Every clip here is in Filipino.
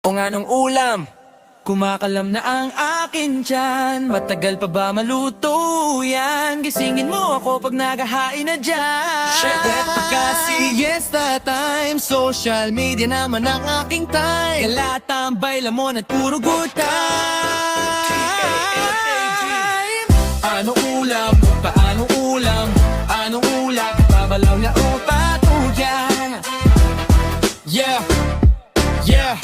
O nga nung ulam, kumakalam na ang akin tiyan. Matagal pa ba maluto yan? Gisingin mo ako pag naghahain na dyan. Syempre kasi siesta time, social media naman ang aking time. Kala tambay, lamon at puro good time. Anong ulam? Paanong ulam? Anong ulam? Babalaw na o patuyan? Yeah, yeah.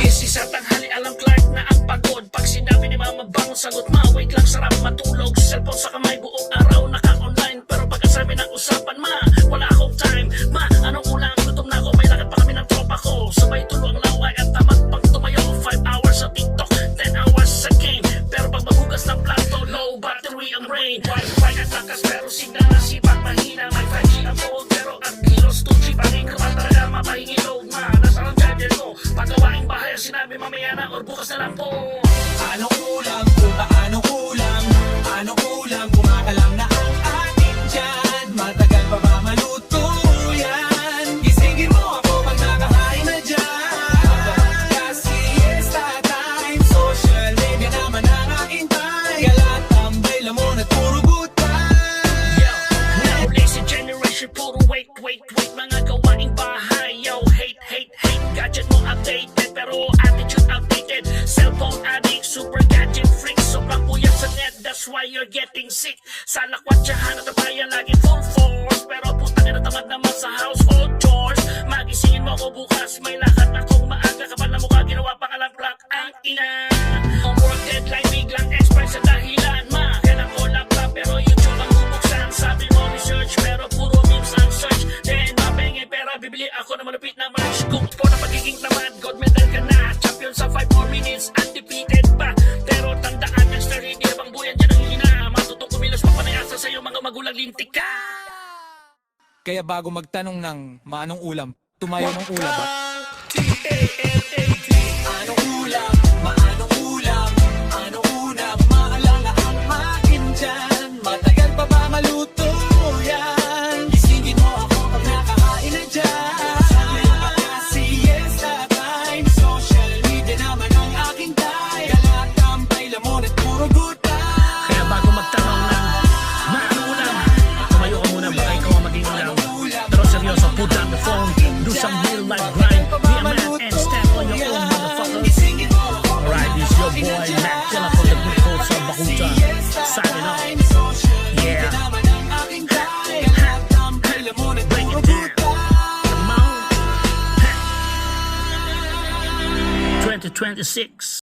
Gising sa tanghali, alam Clark na ang pagod. Pag sinabi ni Mama bangon, sagot ma, wait lang, sarap matulog. Cellphone sa kamay, buong araw naka-online. Pero pag sabi ng usapan, ma, wala akong time. Ma, anong ulam? Gutom na ako, may lakad pa kami ng tropa ko. Sabay tulo ang laway at tamad pang tumayo. 5 hours sa TikTok, 10 hours sa game. Pero pag magugas ng plato, low battery ang brain. Wi-Fi at lakas pero signal na sipat mahina. May 5G ang phone pero at kilos 2G. Pangin ka ba talaga mapahingi load, ma? Nasaan ang charger ko? Pagawaing bahay, sinabi mamaya na or bukas na lang po. Anong ulam? Kung paanong ulam? Anong ulam? Kumakalam na ang ating tiyan. Matagal pa ba maluto yan? Gisingin mo ako pag nakakain na dyan. Kasi siesta time, social media naman ang aking time. Galat, tambay, lamon at puro good time. Yo, now lazy generation, puro wait, mga gawaing bahay. Yo, hate, gadget mo updated, pero attitude outdated. Cellphone addict, super gadget freak. Sobrang puyat sa net, that's why you're getting sick. Sa lakwatsahan at tabayan, lagi full force. Pero putang ina, tamad naman sa household chores. Magisingin mo ako bukas, may lakad akong maaga. Kapal na mukha, ginawa pa ka lang plak ang ina. Ang work deadline, biglang express sa dahilan, ma. Kailan ko laptop, pero YouTube ang bubuksan. Sabi mo research, pero puro memes ang search. Then mapenge pera, bibili ako na malupit na merch. Kung po na pagiging tamad, gold medal ka na. Champion sa 5 more minutes, undefeated pa. Pero tandaan, gangster, hindi habang buyan dyan ang hina. Matutong kumilos pa panayasa sa'yo, mga magulang lintik ka. Kaya bago magtanong ng maanong ulam, tumayo ng ulam ba? T-A-L-A-T. Anong ulam? Maanong ulam? Anong ulam? Maalang na ang akin dyan. Matagal pa ba maluto yan? Gisingin mo ako pag nakakain na dyan. Kasi siesta time, social media naman ang aking time. Galat, tambay, lamon at puro good time. Kaya bago magtanong ng maanong ulam, tumayo ka muna, baka ikaw ang maging ulam. Pero seryoso, put down the phone, do some real life grind. Be a man and stand on your own, motherfucker. Alright, this is your boy Mac Killer from the Good Coast of Bakuta, signing off. Yeah, break it down. Come on. 2026.